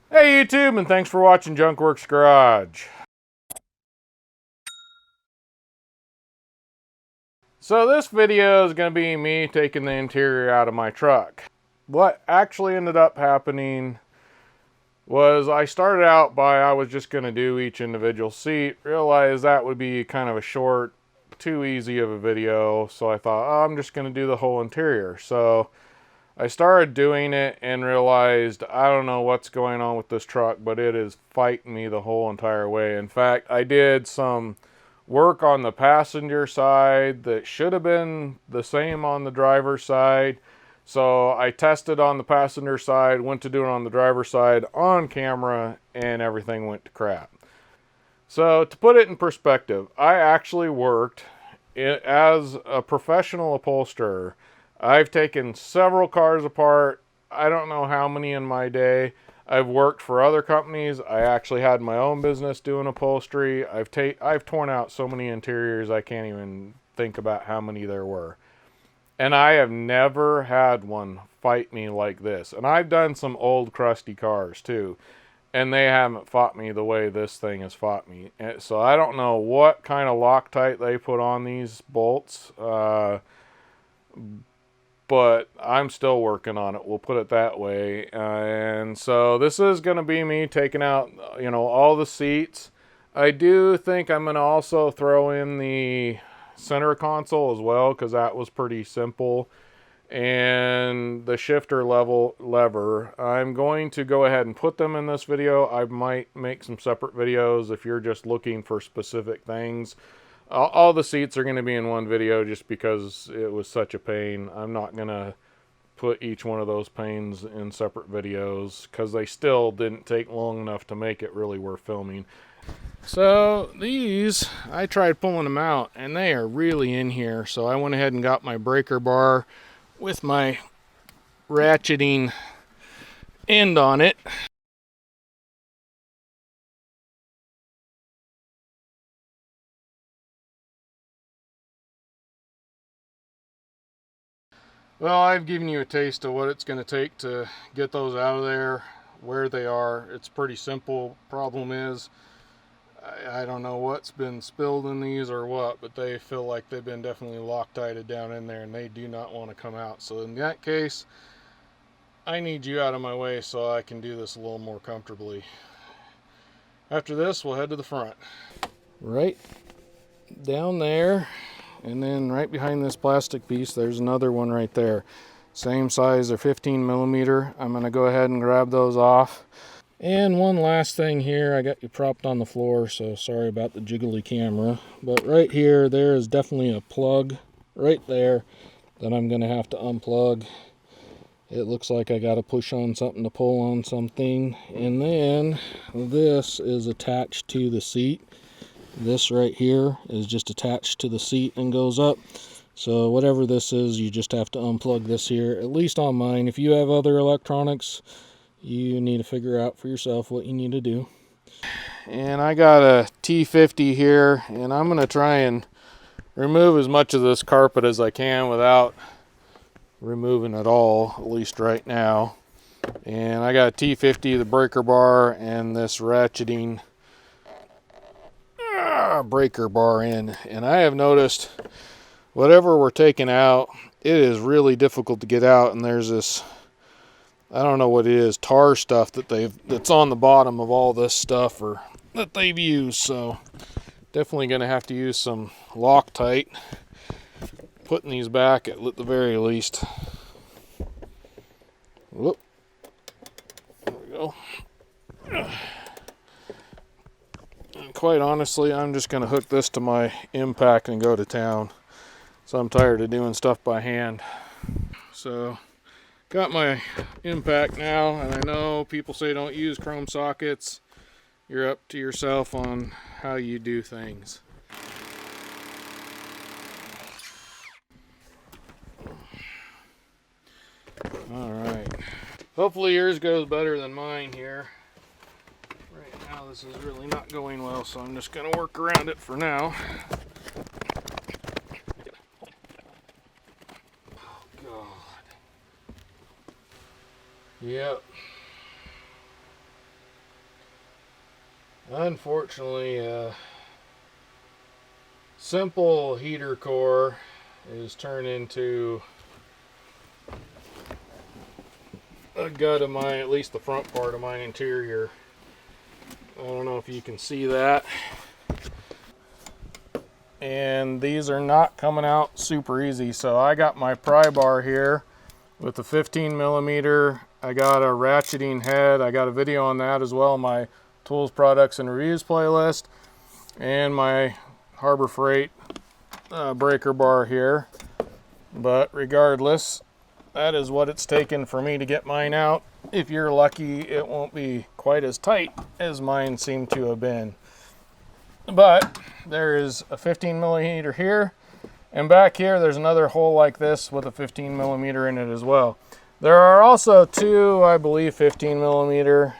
Hey YouTube, and thanks for watching Junkworks Garage. So this video is going to be me taking the interior out of my truck. What actually ended up happening was I started out by I was just going to do each individual seat, realized that would be kind of a short, too easy of a video, so I thought, oh, I'm just going to do the whole interior. So I started doing it and realized I don't know what's going on with this truck, but it is fighting me the whole entire way. In fact, I did some work on the passenger side that should have been the same on the driver's side. So I tested on the passenger side, went to do it on the driver's side on camera, and everything went to crap. So to put it in perspective, I actually worked as a professional upholsterer. I've taken several cars apart. I don't know how many in my day. I've worked for other companies. I actually had my own business doing upholstery. I've torn out so many interiors I can't even think about how many there were. And I have never had one fight me like this. And I've done some old crusty cars too, and they haven't fought me the way this thing has fought me. So I don't know what kind of Loctite they put on these bolts, but I'm still working on it. We'll put it that way. And so this is going to be me taking out, all the seats. I do think I'm going to also throw in the center console as well, because that was pretty simple. And the shifter lever, I'm going to go ahead and put them in this video. I might make some separate videos if you're just looking for specific things. All the seats are going to be in one video just because it was such a pain. I'm not going to put each one of those pains in separate videos because they still didn't take long enough to make it really worth filming. So these, I tried pulling them out and they are really in here. So I went ahead and got my breaker bar with my ratcheting end on it. Well, I've given you a taste of what it's going to take to get those out of there, where they are. It's pretty simple. Problem is, I don't know what's been spilled in these or what, but they feel like they've been definitely Loctited down in there and they do not want to come out. So in that case, I need you out of my way so I can do this a little more comfortably. After this, we'll head to the front. Right down there, and then right behind this plastic piece, there's another one right there. Same size, they're 15 millimeter. I'm going to go ahead and grab those off. And one last thing here, I got you propped on the floor, so sorry about the jiggly camera. But right here, there is definitely a plug right there that I'm going to have to unplug. It looks like I got to push on something to pull on something. And then this is attached to the seat. This right here is just attached to the seat and goes up. So whatever this is, you just have to unplug this here, at least on mine. If you have other electronics, you need to figure out for yourself what you need to do. And I got a T50 here, and I'm going to try and remove as much of this carpet as I can without removing it all, at least right now. And I got a T50, the breaker bar, and this ratcheting breaker bar in. And I have noticed whatever we're taking out, it is really difficult to get out. And there's this, I don't know what it is, tar stuff that's on the bottom of all this stuff or that they've used. So definitely going to have to use some Loctite putting these back at the very least. Whoop. There we go. And quite honestly, I'm just going to hook this to my impact and go to town. So I'm tired of doing stuff by hand. So got my impact now, and I know people say don't use chrome sockets. You're up to yourself on how you do things. Alright. Hopefully yours goes better than mine here. Right now this is really not going well, so I'm just going to work around it for now. Oh God. Yep. Unfortunately, simple heater core is turned into a gut of my, at least the front part of my interior. I don't know if you can see that. And these are not coming out super easy. So I got my pry bar here with the 15 millimeter. I got a ratcheting head. I got a video on that as well, my tools, products, and reviews playlist. And my Harbor Freight breaker bar here. But regardless, that is what it's taken for me to get mine out. If you're lucky, it won't be quite as tight as mine seem to have been. But there is a 15 millimeter here, and back here there's another hole like this with a 15 millimeter in it as well. There are also two, I believe, 15 millimeter,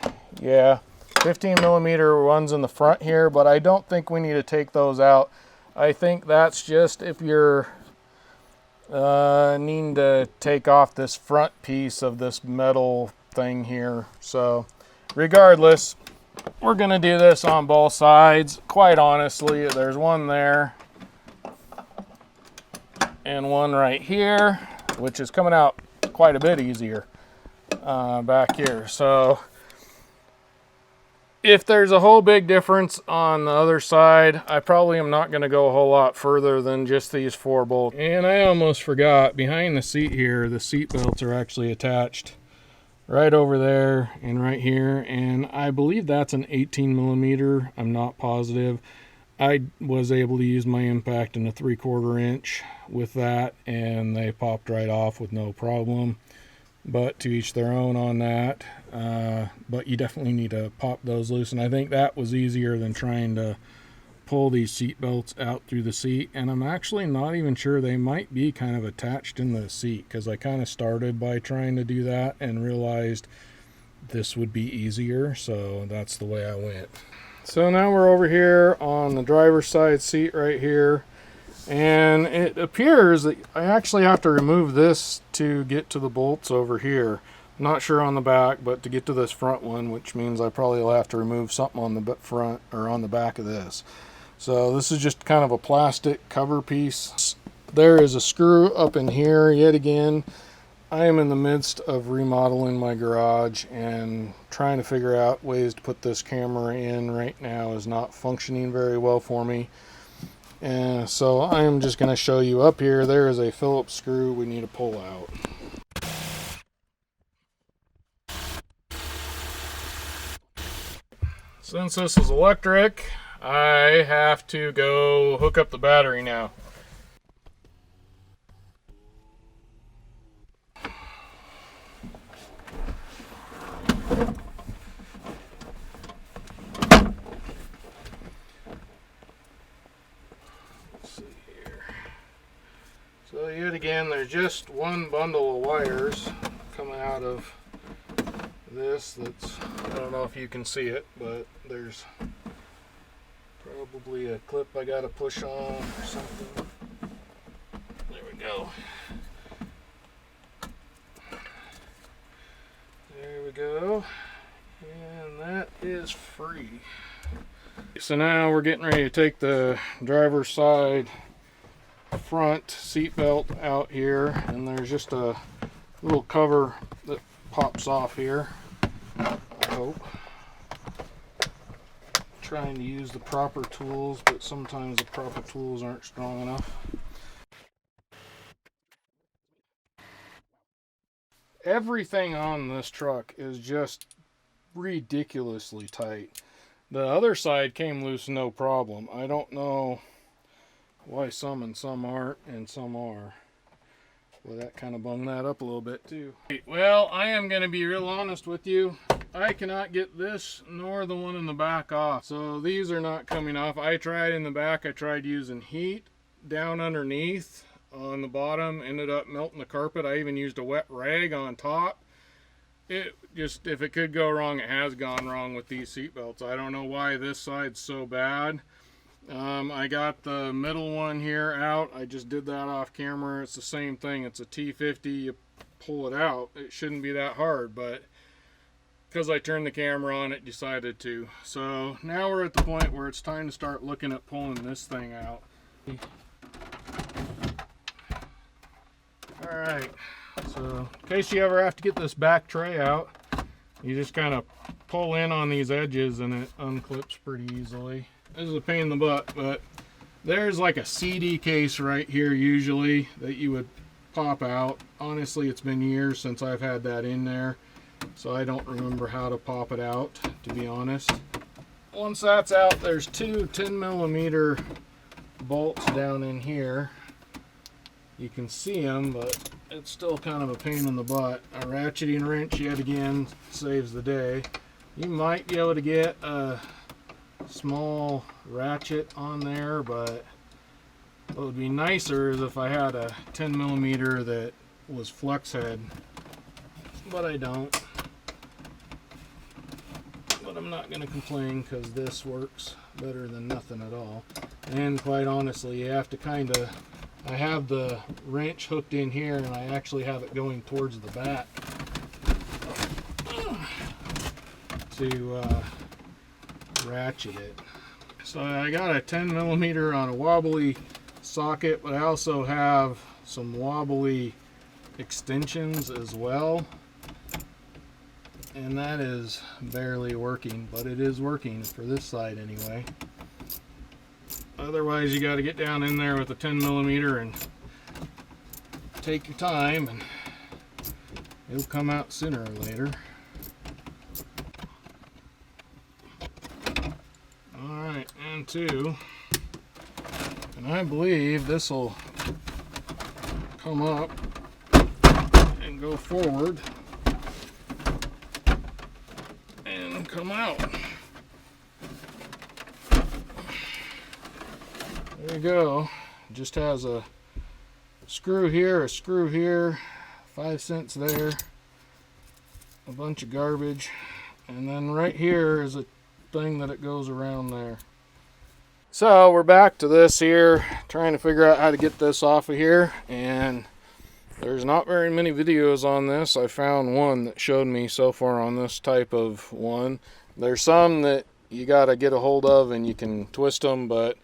15 millimeter ones in the front here, but I don't think we need to take those out. I think that's just if you're needing to take off this front piece of this metal thing here. So regardless, we're going to do this on both sides. Quite honestly, there's one there and one right here, which is coming out quite a bit easier back here. So if there's a whole big difference on the other side, I probably am not going to go a whole lot further than just these 4 bolts. And I almost forgot, behind the seat here, the seat belts are actually attached right over there and right here, and I believe that's an 18 millimeter. I'm not positive. I was able to use my impact in a 3/4 inch with that, and they popped right off with no problem. But to each their own on that. But you definitely need to pop those loose, and I think that was easier than trying to pull these seat belts out through the seat. And I'm actually not even sure, they might be kind of attached in the seat, because I kind of started by trying to do that and realized this would be easier, so that's the way I went. So now we're over here on the driver's side seat right here, and it appears that I actually have to remove this to get to the bolts over here. I'm not sure on the back, but to get to this front one, which means I probably will have to remove something on the front or on the back of this. So this is just kind of a plastic cover piece. There is a screw up in here yet again. I am in the midst of remodeling my garage, and trying to figure out ways to put this camera in right now is not functioning very well for me. And so I am just going to show you up here. There is a Phillips screw we need to pull out. Since this is electric, I have to go hook up the battery now. Let's see here. So yet again, there's just one bundle of wires coming out of this. That's, I don't know if you can see it, but there's probably a clip I gotta push on or something. There we go. There we go. And that is free. So now we're getting ready to take the driver's side front seat belt out here, and there's just a little cover that pops off here. I hope. Trying to use the proper tools, but sometimes the proper tools aren't strong enough. Everything on this truck is just ridiculously tight. The other side came loose no problem. I don't know why some and some aren't and some are. Well, that kind of bunged that up a little bit too. Well, I am going to be real honest with you. I cannot get this nor the one in the back off. So these are not coming off. I tried in the back. I tried using heat down underneath on the bottom. Ended up melting the carpet. I even used a wet rag on top. It just, if it could go wrong, it has gone wrong with these seat belts. I don't know why this side's so bad. I got the middle one here out. I just did that off camera. It's the same thing. It's a T50. You pull it out. It shouldn't be that hard, but because I turned the camera on, it decided to. So now we're at the point where it's time to start looking at pulling this thing out. Alright, so in case you ever have to get this back tray out, you just kind of pull in on these edges and it unclips pretty easily. This is a pain in the butt, but there's like a CD case right here usually that you would pop out. Honestly, it's been years since I've had that in there, so I don't remember how to pop it out, to be honest. Once that's out, there's two 10mm bolts down in here. You can see them, but it's still kind of a pain in the butt. A ratcheting wrench yet again saves the day. You might be able to get a small ratchet on there, but what would be nicer is if I had a 10mm that was flex head, but I don't. But I'm not going to complain because this works better than nothing at all. And quite honestly, you have to kind of, I have the wrench hooked in here and I actually have it going towards the back to ratchet it. So I got a 10mm on a wobbly socket, but I also have some wobbly extensions as well. And that is barely working, but it is working for this side anyway. Otherwise, you got to get down in there with a 10mm and take your time, and it'll come out sooner or later. Alright, and two. And I believe this will come up and go forward and come out. There you go. Just has a screw here, 5 cents there, a bunch of garbage, and then right here is a thing that it goes around there. So we're back to this here, trying to figure out how to get this off of here, and there's not very many videos on this. I found one that showed me so far on this type of one. There's some that you got to get a hold of and you can twist them, but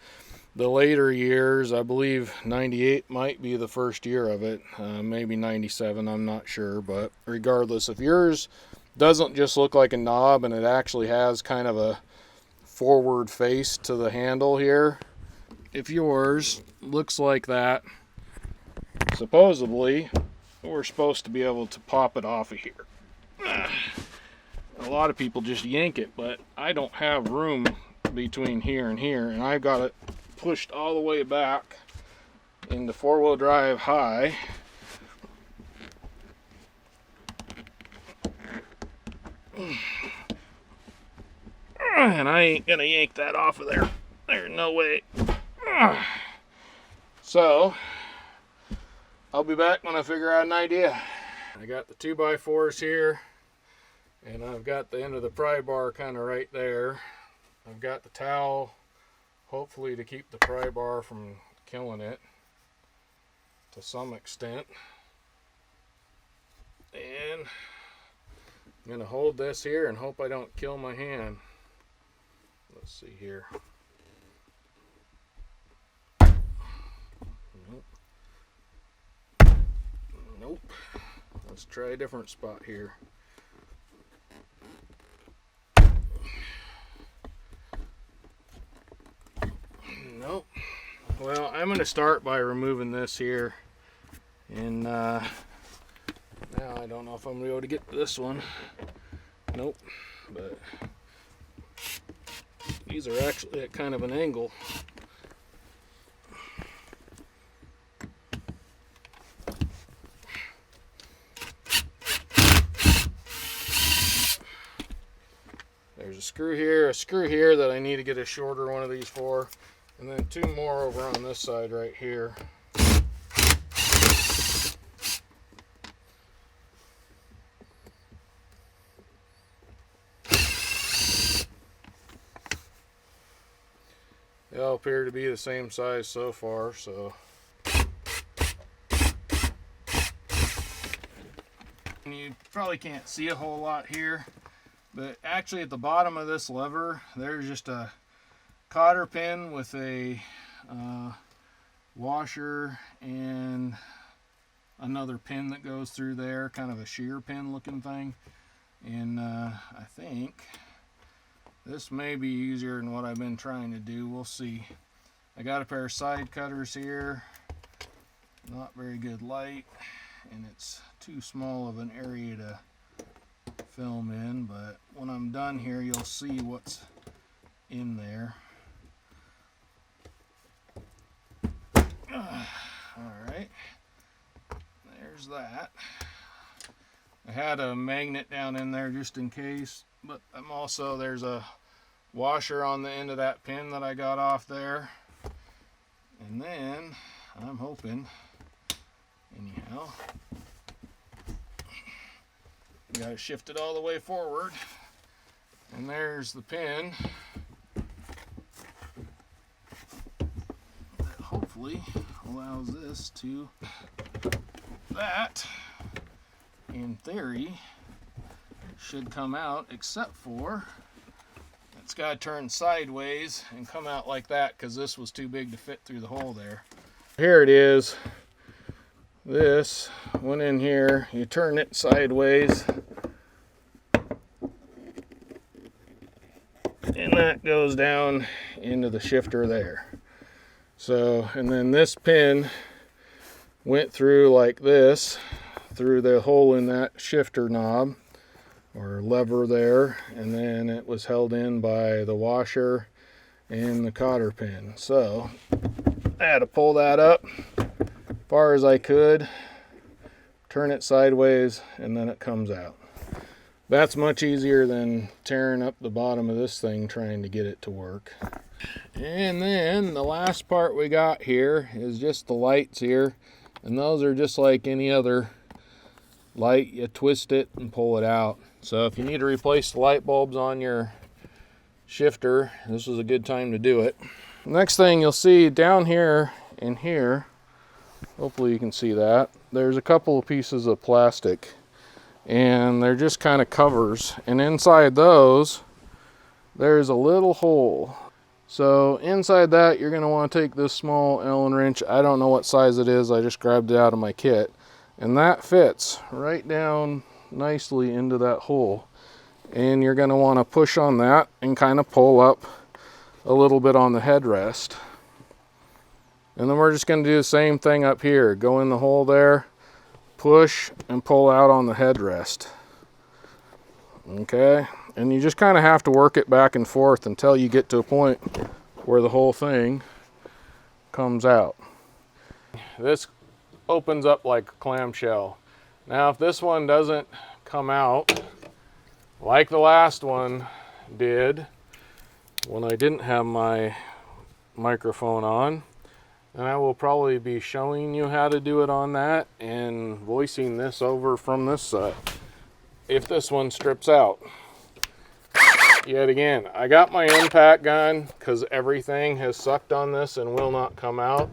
the later years, I believe 98 might be the first year of it, maybe 97, I'm not sure, but regardless, if yours doesn't just look like a knob and it actually has kind of a forward face to the handle here, if yours looks like that, supposedly we're supposed to be able to pop it off of here. A lot of people just yank it, but I don't have room between here and here, and I've got it pushed all the way back into four-wheel drive high. And I ain't gonna yank that off of there. There's no way. So I'll be back when I figure out an idea. I got the 2x4s here, and I've got the end of the pry bar kind of right there. I've got the towel, hopefully to keep the pry bar from killing it to some extent. And I'm going to hold this here and hope I don't kill my hand. Let's see here. Nope. Nope. Let's try a different spot here. Nope. Well, I'm going to start by removing this here, and now I don't know if I'm going to be able to get this one. Nope. But these are actually at kind of an angle. There's a screw here that I need to get a shorter one of these for, and then two more over on this side right here. They all appear to be the same size so far, so you probably can't see a whole lot here, But actually at the bottom of this lever, there's just a cotter pin with a washer and another pin that goes through there, kind of a shear pin looking thing. And I think this may be easier than what I've been trying to do. We'll see. I got a pair of side cutters here. Not very good light, and it's too small of an area to film in, but when I'm done here, you'll see what's in there. Alright, there's that. I had a magnet down in there just in case, but I'm also, there's a washer on the end of that pin that I got off there. And then I'm hoping, anyhow, got to shift it all the way forward, and there's the pin that hopefully allows this to, that in theory should come out, except for it's got to turn sideways and come out like that because this was too big to fit through the hole there. Here it is. This went in here, you turn it sideways, and that goes down into the shifter there. So, and then this pin went through like this, through the hole in that shifter knob or lever there, and then it was held in by the washer and the cotter pin. So I had to pull that up as far as I could, turn it sideways, and then it comes out. That's much easier than tearing up the bottom of this thing trying to get it to work. And then the last part we got here is just the lights here, and those are just like any other light. You twist it and pull it out. So if you need to replace the light bulbs on your shifter, this is a good time to do it. Next thing you'll see down here and here, hopefully you can see that, there's a couple of pieces of plastic, and they're just kind of covers, and inside those there's a little hole. So inside that you're going to want to take this small Allen wrench. I don't know what size it is, I just grabbed it out of my kit, and that fits right down nicely into that hole. And you're going to want to push on that and kind of pull up a little bit on the headrest. And then we're just going to do the same thing up here. Go in the hole there, push and pull out on the headrest. Okay, and you just kind of have to work it back and forth until you get to a point where the whole thing comes out. This opens up like a clamshell. Now if this one doesn't come out like the last one did when I didn't have my microphone on, and I will probably be showing you how to do it on that and voicing this over from this side. If this one strips out, yet again, I got my impact gun because everything has sucked on this and will not come out.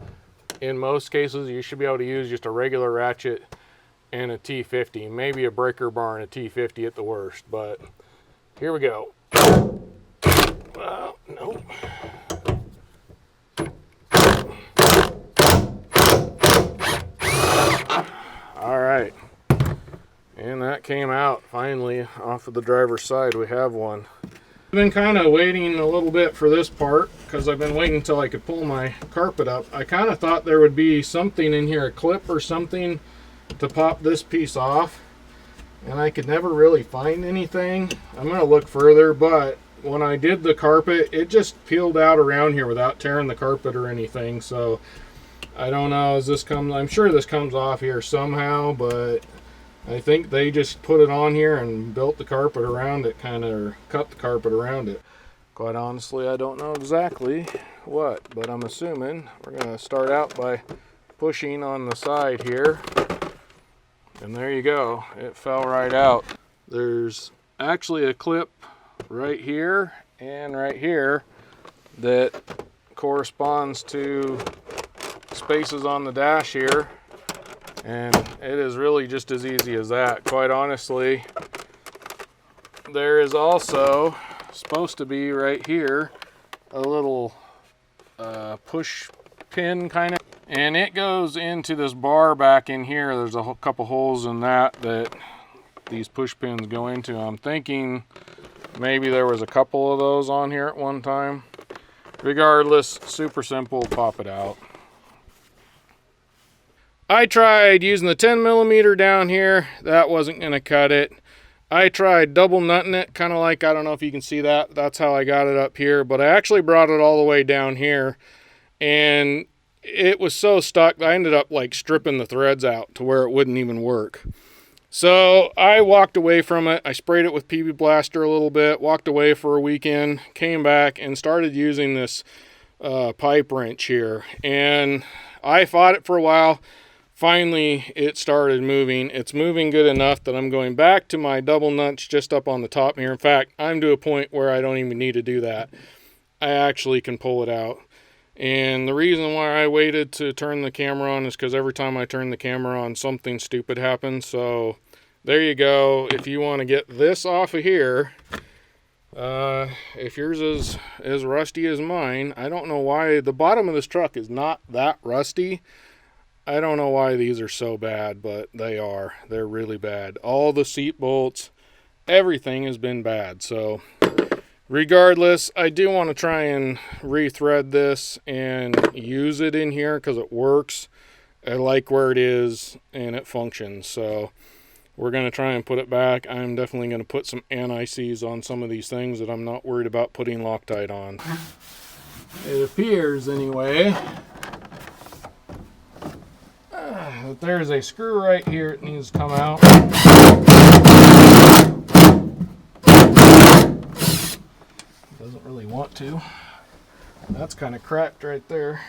In most cases, you should be able to use just a regular ratchet and a T50, maybe a breaker bar and a T50 at the worst, but here we go. Nope. All right, and that came out finally off of the driver's side. We have one. I've been kind of waiting a little bit for this part because I've been waiting until I could pull my carpet up. I kind of thought there would be something in here, a clip or something to pop this piece off, and I could never really find anything. I'm going to look further, but when I did the carpet, it just peeled out around here without tearing the carpet or anything. So I don't know, as this comes, I'm sure this comes off here somehow, but I think they just put it on here and built the carpet around it, kind of, or cut the carpet around it. Quite honestly, I don't know exactly what, but I'm assuming we're going to start out by pushing on the side here. And there you go, it fell right out. There's actually a clip right here and right here that corresponds to spaces on the dash here, and it is really just as easy as that. Quite honestly, there is also supposed to be right here a little push pin kind of, and it goes into this bar back in here. There's a couple holes in that these push pins go into. I'm thinking maybe there was a couple of those on here at one time. Regardless, super simple, pop it out. I tried using the 10mm down here. That wasn't going to cut it. I tried double nutting it, kind of like, I don't know if you can see that. That's how I got it up here. But I actually brought it all the way down here. And it was so stuck, I ended up like stripping the threads out to where it wouldn't even work. So I walked away from it. I sprayed it with PB Blaster a little bit, walked away for a weekend, came back and started using this pipe wrench here. And I fought it for a while. Finally, it started moving. It's moving good enough that I'm going back to my double nuts just up on the top here. In fact, I'm to a point where I don't even need to do that. I actually can pull it out. And the reason why I waited to turn the camera on is because every time I turn the camera on, something stupid happens. So there you go. If you want to get this off of here, if yours is as rusty as mine, I don't know why the bottom of this truck is not that rusty. I don't know why these are so bad, but they are. They're really bad. All the seat bolts, everything has been bad. So regardless, I do want to try and rethread this and use it in here because it works. I like where it is and it functions. So we're going to try and put it back. I'm definitely going to put some anti-seize on some of these things that I'm not worried about putting Loctite on. It appears anyway that there's a screw right here that needs to come out. Doesn't really want to. That's kind of cracked right there.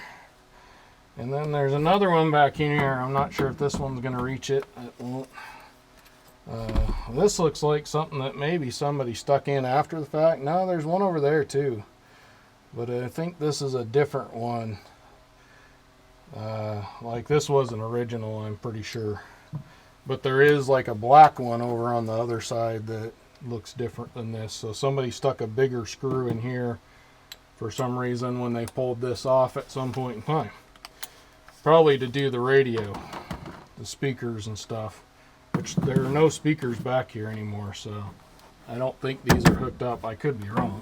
And then there's another one back in here. I'm not sure if this one's going to reach it. It won't. This looks like something that maybe somebody stuck in after the fact. No, there's one over there too. But I think this is a different one. Like this wasn't original, I'm pretty sure. But there is like a black one over on the other side that looks different than this. So somebody stuck a bigger screw in here for some reason when they pulled this off at some point in time. Probably to do the radio, the speakers and stuff. Which there are no speakers back here anymore, so I don't think these are hooked up. I could be wrong.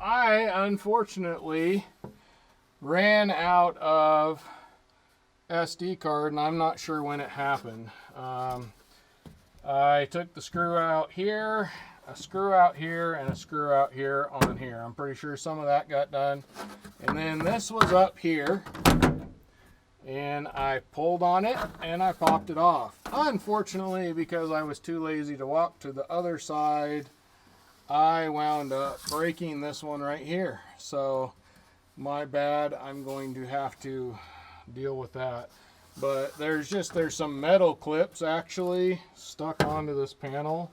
I unfortunately ran out of SD card, and I'm not sure when it happened. I took the screw out here, a screw out here, and a screw out here on here. I'm pretty sure some of that got done. And then this was up here, and I pulled on it, and I popped it off. Unfortunately, because I was too lazy to walk to the other side, I wound up breaking this one right here. So my bad, I'm going to have to deal with that. But there's some metal clips actually stuck onto this panel.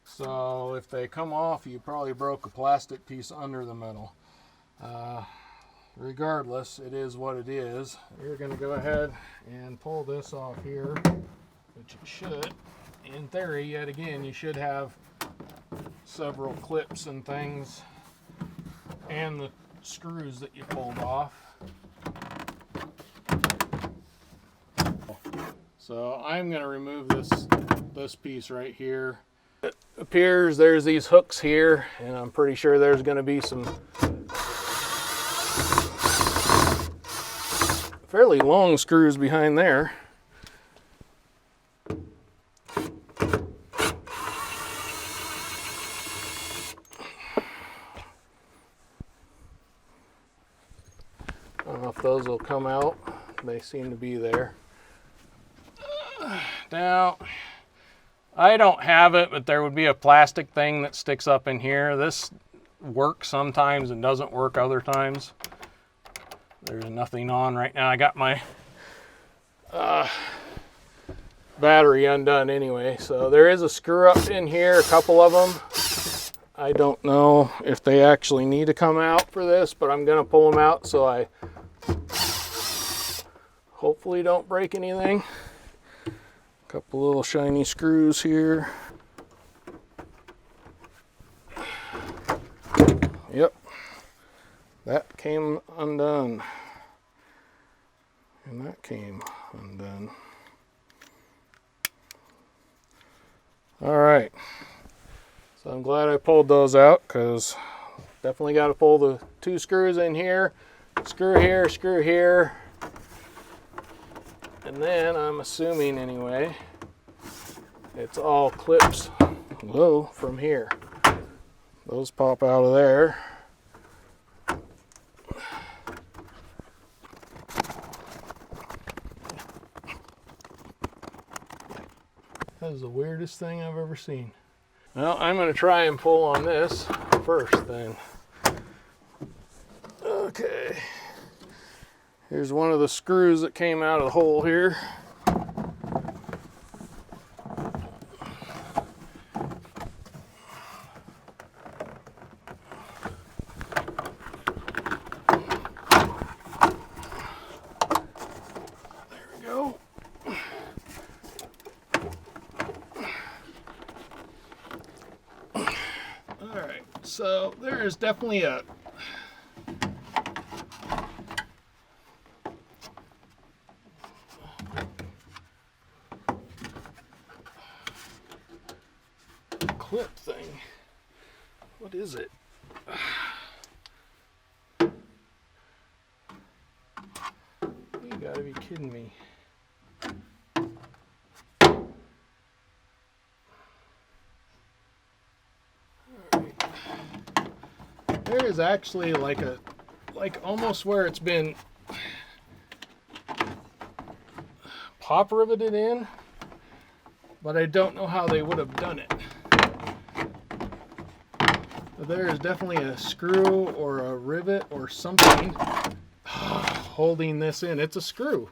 So if they come off, you probably broke a plastic piece under the metal. Regardless, it is what it is. We're going to go ahead and pull this off here, which it should. In theory, yet again, you should have several clips and things and the screws that you pulled off. So I'm going to remove this piece right here. It appears there's these hooks here, and I'm pretty sure there's going to be some fairly long screws behind there. I don't know if those will come out. They seem to be there. Now, I don't have it, but there would be a plastic thing that sticks up in here. This works sometimes and doesn't work other times. There's nothing on right now. I got my battery undone anyway. So there is a screw up in here, a couple of them. I don't know if they actually need to come out for this, but I'm gonna pull them out so I hopefully don't break anything. Couple little shiny screws here. Yep, that came undone. And that came undone. All right, so I'm glad I pulled those out, because definitely got to pull the 2 screws in here, screw here, and then I'm assuming anyway, it's all clips low from here. Those pop out of there. That is the weirdest thing I've ever seen. Well, I'm going to try and pull on this first then. Okay. Here's one of the screws that came out of the hole here. There we go. Alright, so there is definitely a clip thing. What is it? You gotta be kidding me. Alright. There is actually like almost where it's been pop riveted in, but I don't know how they would have done it. There is definitely a screw or a rivet or something holding this in. It's a screw.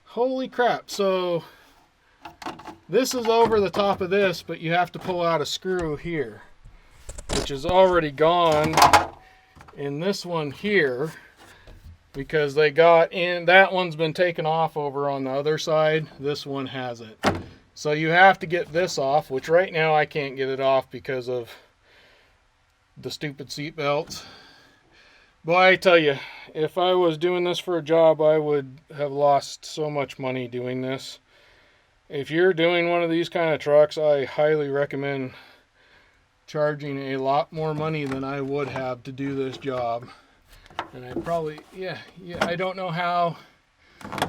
Holy crap. So this is over the top of this, but you have to pull out a screw here, which is already gone in this one here, because they got in, that one's been taken off over on the other side. This one hasn't. So you have to get this off, which right now I can't get it off because of the stupid seat belts. But I tell you, if I was doing this for a job, I would have lost so much money doing this. If you're doing one of these kind of trucks, I highly recommend charging a lot more money than I would have to do this job. And I probably, yeah, I don't know how.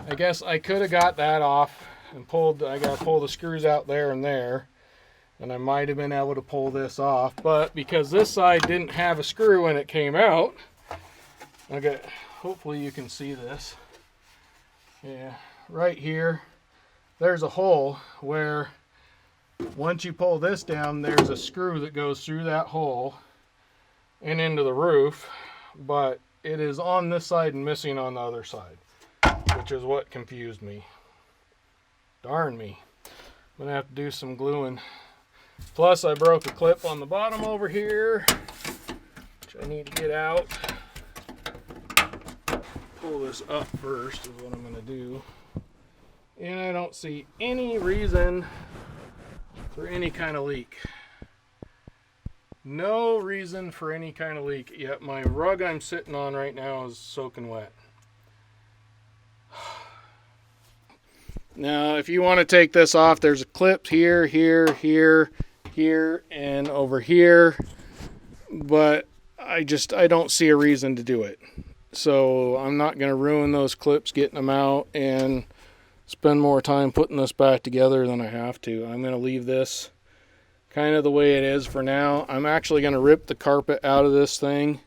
I guess I could have got that off and pulled, I got to pull the screws out there and there. And I might have been able to pull this off, but because this side didn't have a screw when it came out, okay, hopefully you can see this. Yeah, right here, there's a hole where once you pull this down, there's a screw that goes through that hole and into the roof, but it is on this side and missing on the other side, which is what confused me. Darn me. I'm gonna have to do some gluing. Plus, I broke a clip on the bottom over here, which I need to get out. Pull this up first is what I'm going to do. And I don't see any reason for any kind of leak. No reason for any kind of leak. Yet my rug I'm sitting on right now is soaking wet. Now, if you want to take this off, there's a clip here, here, and over here, but I don't see a reason to do it. So I'm not going to ruin those clips getting them out and spend more time putting this back together than I have to. I'm going to leave this kind of the way it is for now. I'm actually going to rip the carpet out of this thing.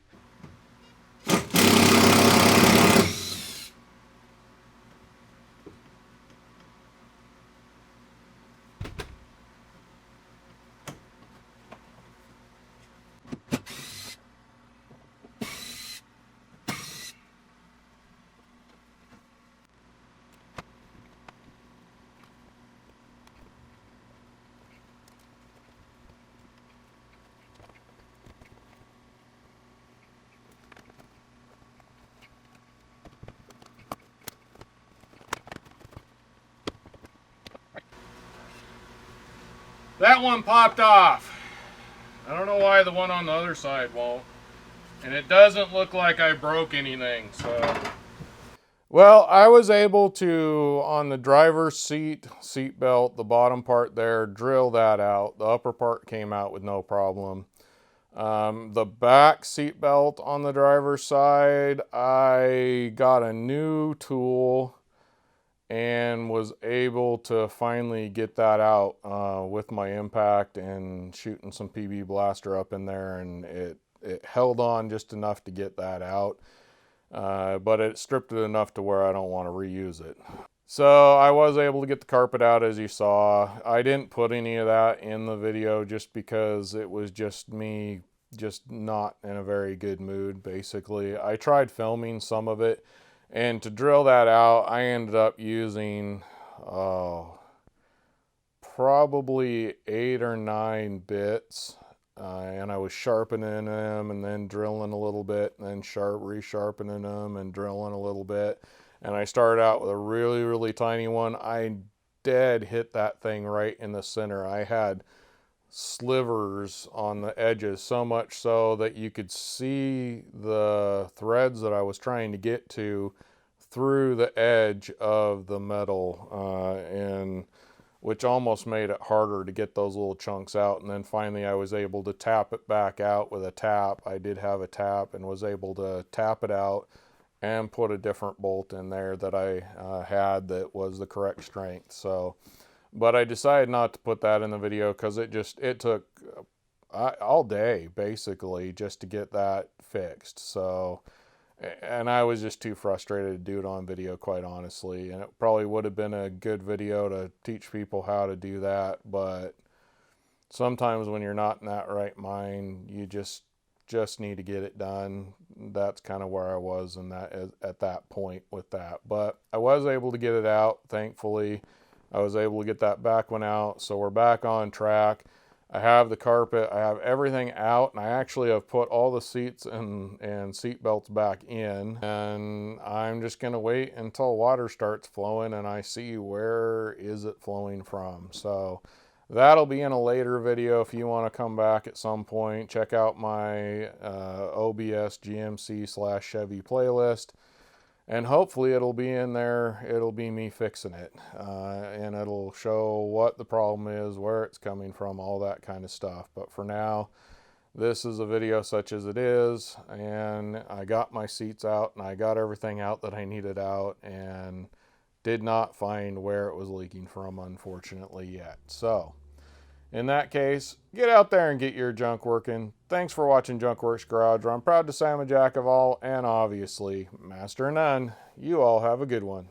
That one popped off. I don't know why the one on the other side won't. And it doesn't look like I broke anything, so. Well, I was able to, on the driver's seat belt, the bottom part there, drill that out. The upper part came out with no problem. The back seat belt on the driver's side, I got a new tool and was able to finally get that out with my impact and shooting some PB blaster up in there, and it held on just enough to get that out. But it stripped it enough to where I don't want to reuse it. So I was able to get the carpet out, as you saw. I didn't put any of that in the video just because it was just me just not in a very good mood, basically. I tried filming some of it, and to drill that out, I ended up using probably 8 or 9 bits. And I was sharpening them and then drilling a little bit and then resharpening them and drilling a little bit. And I started out with a really, really tiny one. I dead hit that thing right in the center. I had slivers on the edges, so much so that you could see the threads that I was trying to get to through the edge of the metal, and which almost made it harder to get those little chunks out. And then finally I was able to tap it back out with a tap. I did have a tap and was able to tap it out and put a different bolt in there that I had that was the correct strength. So, but I decided not to put that in the video because it took all day basically just to get that fixed. So, and I was just too frustrated to do it on video, quite honestly. And it probably would have been a good video to teach people how to do that, but sometimes when you're not in that right mind, you just need to get it done. That's kind of where I was in that at that point with that. But I was able to get it out, thankfully. I was able to get that back one out, so we're back on track. I have the carpet, I have everything out, and I actually have put all the seats and seat belts back in, and I'm just gonna wait until water starts flowing and I see where is it flowing from. So that'll be in a later video. If you want to come back at some point, check out my Obs Gmc / Chevy playlist. And hopefully it'll be in there, it'll be me fixing it. And it'll show what the problem is, where it's coming from, all that kind of stuff. But for now, this is a video such as it is. And I got my seats out and I got everything out that I needed out and did not find where it was leaking from, unfortunately, yet. So, in that case, get out there and get your junk working. Thanks for watching Junkworks Garage, where I'm proud to say I'm a jack of all and obviously master of none. You all have a good one.